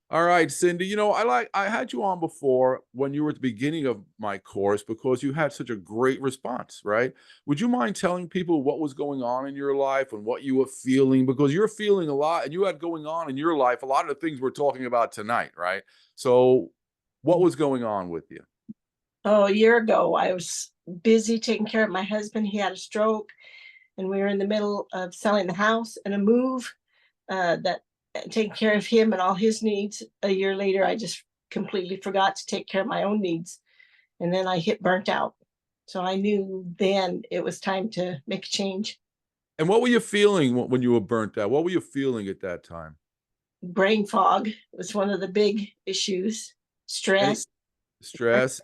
All right, Cindy. I had you on before when you were at the beginning of my course because you had such a great response, right? Would you mind telling people what was going on in your life and what you were feeling? Because you're feeling a lot and you had going on in your life a lot of the things we're talking about tonight, right? So, what was going on with you? Oh, a year ago, I was busy taking care of my husband. He had a stroke, and we were in the middle of selling the house and a move that taking care of him and all his needs. A year later, I just completely forgot to take care of my own needs. And then I hit burnt out. So I knew then it was time to make a change. And what were you feeling when you were burnt out? What were you feeling at that time? Brain fog was one of the big issues, Any stress, stress,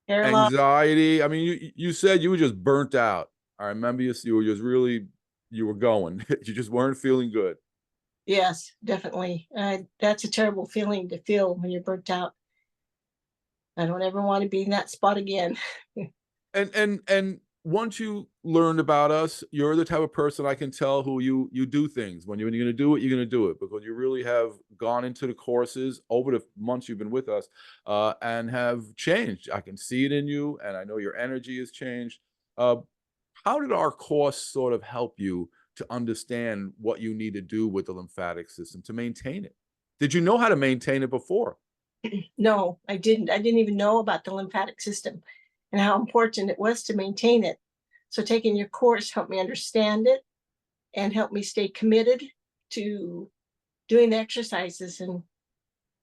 hair loss. anxiety? I mean, you said you were just burnt out. I remember you were just really you were going. You just weren't feeling good. Yes, definitely. That's a terrible feeling to feel when you're burnt out. I don't ever want to be in that spot again. And once you learned about us, you're the type of person I can tell who you do things. When you're gonna do it, you're gonna do it because you really have gone into the courses over the months you've been with us, and have changed. I can see it in you, and I know your energy has changed. Uh, how did our course sort of help you to understand what you need to do with the lymphatic system to maintain it? Did you know how to maintain it before? No, I didn't. I didn't even know about the lymphatic system and how important it was to maintain it. So taking your course helped me understand it and helped me stay committed to doing the exercises and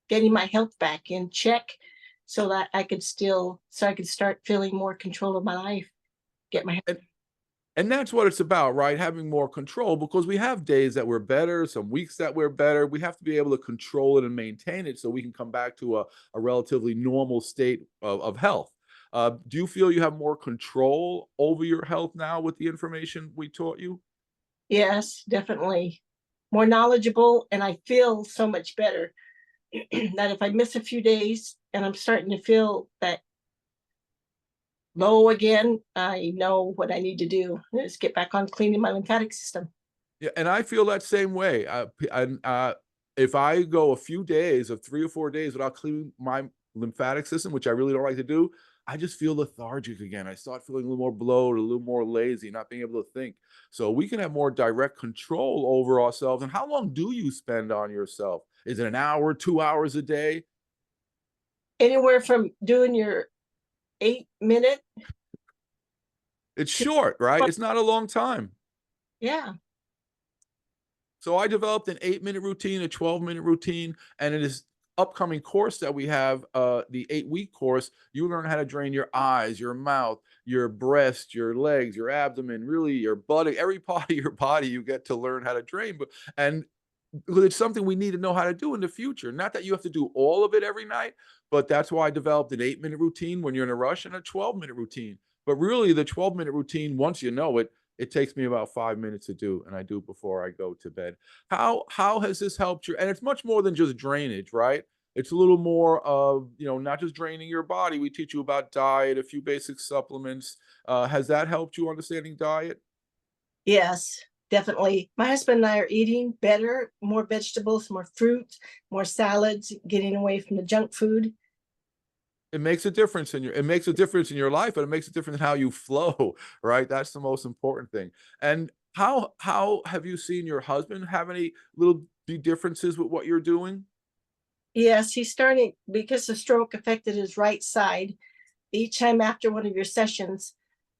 getting my health back in check so that I could start feeling more control of my life, get my And And that's what it's about, right? Having more control because we have days that we're better, some weeks that we're better. We have to be able to control it and maintain it so we can come back to a relatively normal state of health. Do you feel you have more control over your health now with the information we taught you? Yes, definitely more knowledgeable, and I feel so much better that if I miss a few days and I'm starting to feel that low again, I know what I need to do is get back on cleaning my lymphatic system. Yeah, and I feel that same way. If I go a few days of 3 or 4 days without cleaning my lymphatic system, which I really don't like to do, I just feel lethargic again. I start feeling a little more bloated, a little more lazy, not being able to think. So we can have more direct control over ourselves. And how long do you spend on yourself? Is it an hour, 2 hours a day? Anywhere from doing your 8 minute It's to, short, right? It's not a long time. yeah, So I developed an 8-minute routine, a 12-minute routine, and in this upcoming course that we have, the 8-week course, you learn how to drain your eyes, your mouth, your breast, your legs, your abdomen, really your butt, every part of your body you get to learn how to drain. And it's something we need to know how to do in the future. Not that you have to do all of it every night, but that's why I developed an 8-minute routine when you're in a rush and a 12-minute routine. But really, the 12-minute routine, once you know it, it takes me about 5 minutes to do, and I do before I go to bed. How has this helped you? And it's much more than just drainage, right? It's a little more of not just draining your body. We teach you about diet, a few basic supplements. Has that helped you understanding diet? yes, definitely. My husband and I are eating better, more vegetables, more fruit, more salads, getting away from the junk food. It makes a difference in your life, and it makes a difference in how you flow, right? That's the most important thing. And how have you seen your husband have any little differences with what you're doing? Yes, he's starting because the stroke affected his right side. Each time after one of your sessions,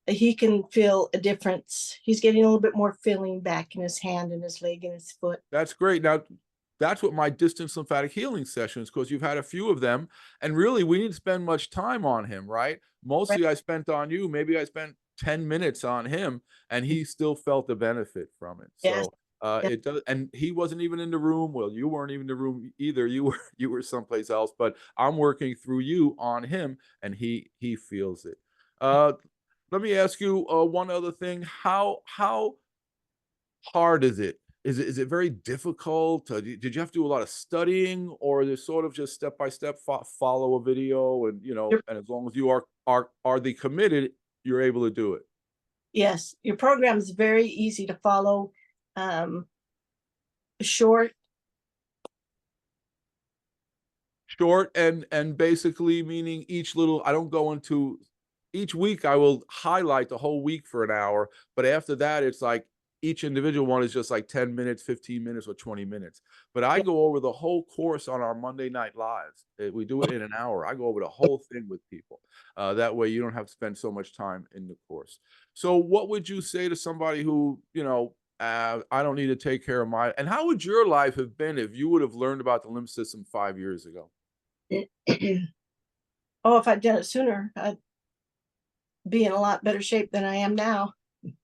he can feel a difference. He's getting a little bit more feeling back in his hand and his leg and his foot. That's great. Now, that's what my distance lymphatic healing sessions, because you've had a few of them, and really we didn't spend much time on him, right? Right. Mostly I spent on you. Maybe I spent 10 minutes on him, and he still felt the benefit from it. Yes. So Yes. it does, and he wasn't even in the room. Well, you weren't even in the room either. You were someplace else, but I'm working through you on him, and he feels it. Uh, Let me ask you one other thing. How hard is it? Is it very difficult? Did you have to do a lot of studying, or is it sort of just step by step follow a video, and and as long as you are the committed, you're able to do it. Yes, your program is very easy to follow. Um, Short, Short and basically meaning each little I don't go into each week I will highlight the whole week for an hour, but after that it's like each individual one is just like 10 minutes, 15 minutes, or 20 minutes. But I Yeah. go over the whole course on our Monday night lives. We do it in an hour. I go over the whole thing with people. That way you don't have to spend so much time in the course. So what would you say to somebody who, I don't need to take care of my and how would your life have been if you would have learned about the lymph system 5 years ago? Oh, if I'd done it sooner, I'd be in a lot better shape than I am now.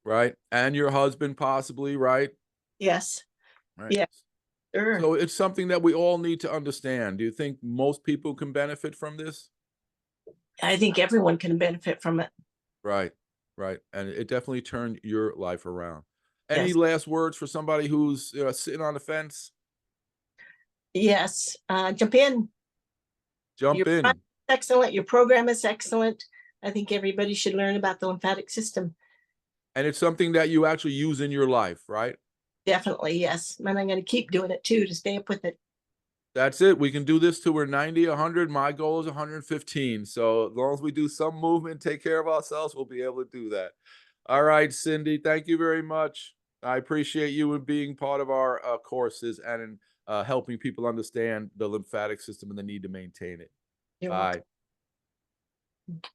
Right? And your husband possibly, right? Yes. Right. Yeah, sure. So it's something that we all need to understand. Do you think most people can benefit from this? I think everyone can benefit from it. Right. Right. And it definitely turned your life around. Any Yes. last words for somebody who's sitting on the fence? Yes. Jump in. Your Jump product in. is excellent. Your program is excellent. I think everybody should learn about the lymphatic system. And it's something that you actually use in your life, right? Definitely, yes. And I'm going to keep doing it too to stay up with it. That's it. We can do this till we're 90, 100. My goal is 115. So as long as we do some movement, take care of ourselves, we'll be able to do that. All right, Cindy, thank you very much. I appreciate you and being part of our courses and in, helping people understand the lymphatic system and the need to maintain it. You're welcome. Bye.